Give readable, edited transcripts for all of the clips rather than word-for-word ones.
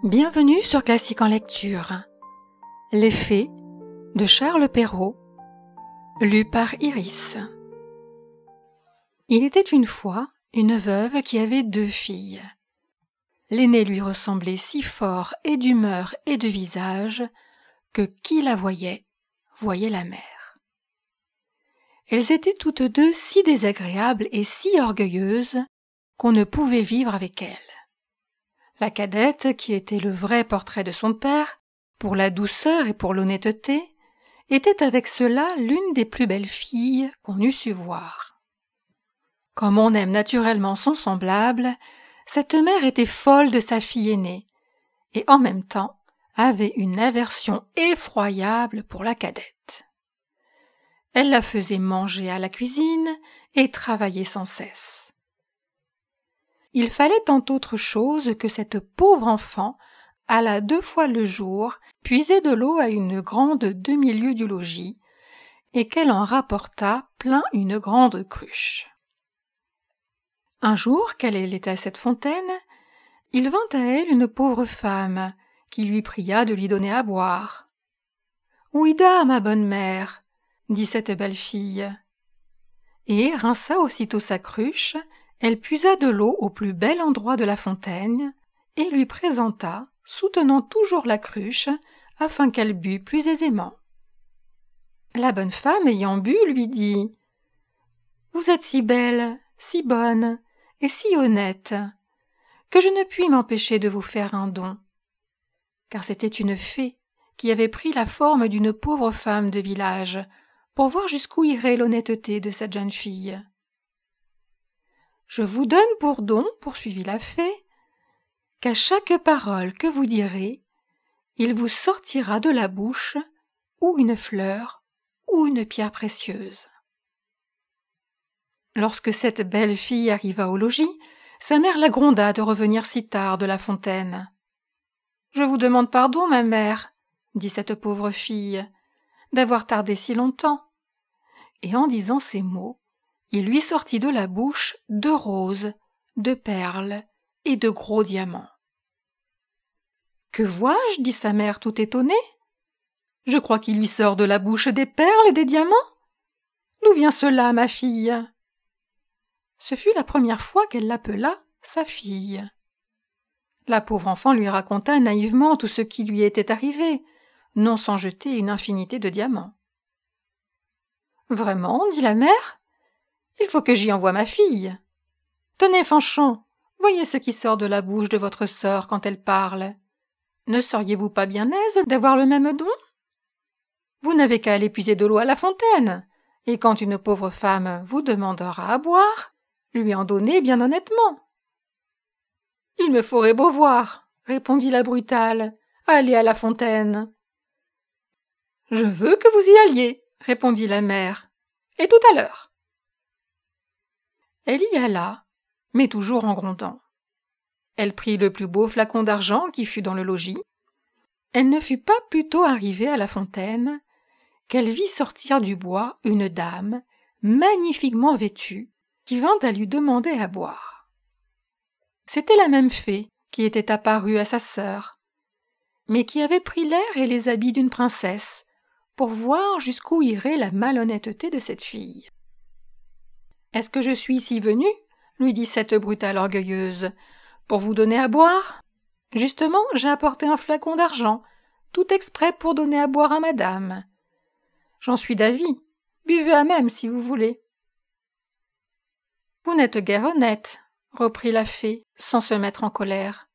Bienvenue sur Classique en lecture. Les Fées de Charles Perrault, lu par Iris. Il était une fois une veuve qui avait 2 filles. L'aînée lui ressemblait si fort et d'humeur et de visage que qui la voyait la mère. Elles étaient toutes 2 si désagréables et si orgueilleuses qu'on ne pouvait vivre avec elles. La cadette, qui était le vrai portrait de son père, pour la douceur et pour l'honnêteté, était avec cela l'une des plus belles filles qu'on eût su voir. Comme on aime naturellement son semblable, cette mère était folle de sa fille aînée, et en même temps avait une aversion effroyable pour la cadette. Elle la faisait manger à la cuisine et travailler sans cesse. Il fallait entre autres choses que cette pauvre enfant allât 2 fois le jour puiser de l'eau à une grande demi-lieue du logis, et qu'elle en rapportât plein une grande cruche. Un jour qu'elle allait à cette fontaine, il vint à elle une pauvre femme, qui lui pria de lui donner à boire. « Ouïda, ma bonne mère, » dit cette belle fille. Et rinça aussitôt sa cruche. Elle puisa de l'eau au plus bel endroit de la fontaine et lui présenta, soutenant toujours la cruche, afin qu'elle bût plus aisément. La bonne femme, ayant bu, lui dit « Vous êtes si belle, si bonne et si honnête, que je ne puis m'empêcher de vous faire un don. » Car c'était une fée qui avait pris la forme d'une pauvre femme de village pour voir jusqu'où irait l'honnêteté de cette jeune fille. « Je vous donne pour don, poursuivit la fée, qu'à chaque parole que vous direz, il vous sortira de la bouche ou une fleur ou une pierre précieuse. » Lorsque cette belle fille arriva au logis, sa mère la gronda de revenir si tard de la fontaine. « Je vous demande pardon, ma mère, » dit cette pauvre fille, « d'avoir tardé si longtemps. » Et en disant ces mots, il lui sortit de la bouche 2 roses, 2 perles et 2 gros diamants. « Que vois-je » dit sa mère tout étonnée. « Je crois qu'il lui sort de la bouche des perles et des diamants. D'où vient cela, ma fille ?» Ce fut la première fois qu'elle l'appela sa fille. La pauvre enfant lui raconta naïvement tout ce qui lui était arrivé, non sans jeter une infinité de diamants. « Vraiment » dit la mère. « Il faut que j'y envoie ma fille. Tenez, Fanchon, voyez ce qui sort de la bouche de votre sœur quand elle parle. Ne seriez-vous pas bien aise d'avoir le même don? Vous n'avez qu'à aller puiser de l'eau à la fontaine, et quand une pauvre femme vous demandera à boire, lui en donner bien honnêtement. »« Il me ferait beau voir, » répondit la brutale, « aller à la fontaine. »« Je veux que vous y alliez, » répondit la mère, « et tout à l'heure. » Elle y alla, mais toujours en grondant. Elle prit le plus beau flacon d'argent qui fut dans le logis. Elle ne fut pas plutôt arrivée à la fontaine qu'elle vit sortir du bois une dame, magnifiquement vêtue, qui vint à lui demander à boire. C'était la même fée qui était apparue à sa sœur, mais qui avait pris l'air et les habits d'une princesse, pour voir jusqu'où irait la malhonnêteté de cette fille. « Est-ce que je suis ici venue, » lui dit cette brutale orgueilleuse, « pour vous donner à boire? Justement, j'ai apporté un flacon d'argent, tout exprès pour donner à boire à madame. J'en suis d'avis, buvez à même si vous voulez. »« Vous n'êtes guère honnête, » reprit la fée, sans se mettre en colère.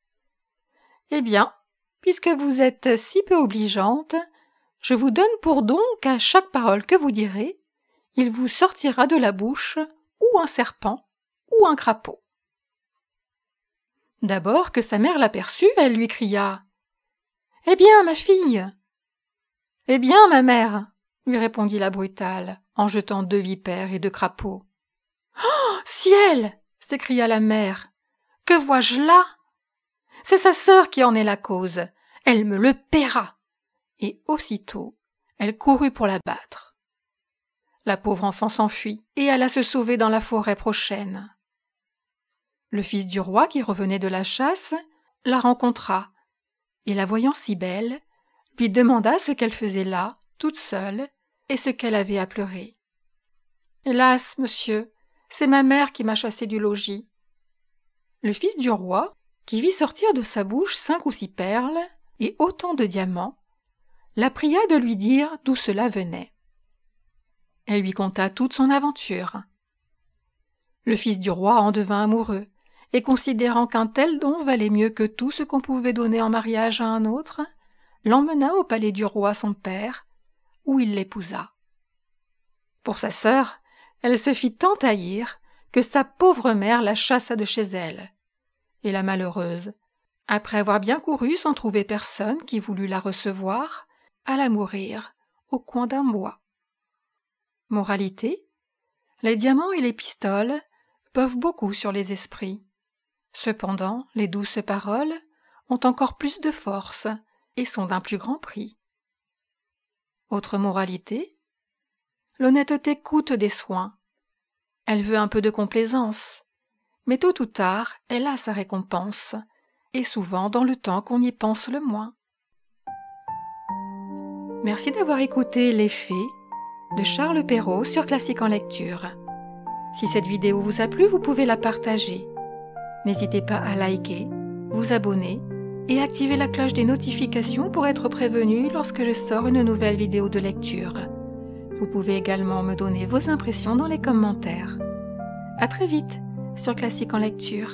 « Eh bien, puisque vous êtes si peu obligeante, je vous donne pour don qu'à chaque parole que vous direz, il vous sortira de la bouche ou un serpent ou un crapaud. » D'abord que sa mère l'aperçut, elle lui cria « Eh bien, ma fille !»« Eh bien, ma mère !» lui répondit la brutale, en jetant 2 vipères et 2 crapauds. « Oh, ciel !» s'écria la mère. « Que vois-je là? C'est sa sœur qui en est la cause. Elle me le paiera. » Et aussitôt, elle courut pour la battre. La pauvre enfant s'enfuit et alla se sauver dans la forêt prochaine. Le fils du roi, qui revenait de la chasse, la rencontra et la voyant si belle, lui demanda ce qu'elle faisait là, toute seule, et ce qu'elle avait à pleurer. « Hélas, monsieur, c'est ma mère qui m'a chassée du logis. » Le fils du roi, qui vit sortir de sa bouche 5 ou 6 perles et autant de diamants, la pria de lui dire d'où cela venait. Elle lui conta toute son aventure. Le fils du roi en devint amoureux, et considérant qu'un tel don valait mieux que tout ce qu'on pouvait donner en mariage à un autre, l'emmena au palais du roi son père, où il l'épousa. Pour sa sœur, elle se fit tant haïr que sa pauvre mère la chassa de chez elle, et la malheureuse, après avoir bien couru sans trouver personne qui voulût la recevoir, alla mourir au coin d'un bois. Moralité: les diamants et les pistoles peuvent beaucoup sur les esprits. Cependant, les douces paroles ont encore plus de force et sont d'un plus grand prix. Autre moralité: l'honnêteté coûte des soins. Elle veut un peu de complaisance, mais tôt ou tard, elle a sa récompense, et souvent dans le temps qu'on y pense le moins. Merci d'avoir écouté Les Fées de Charles Perrault sur Classique en lecture. Si cette vidéo vous a plu, vous pouvez la partager. N'hésitez pas à liker, vous abonner et activer la cloche des notifications pour être prévenu lorsque je sors une nouvelle vidéo de lecture. Vous pouvez également me donner vos impressions dans les commentaires. À très vite sur Classique en lecture.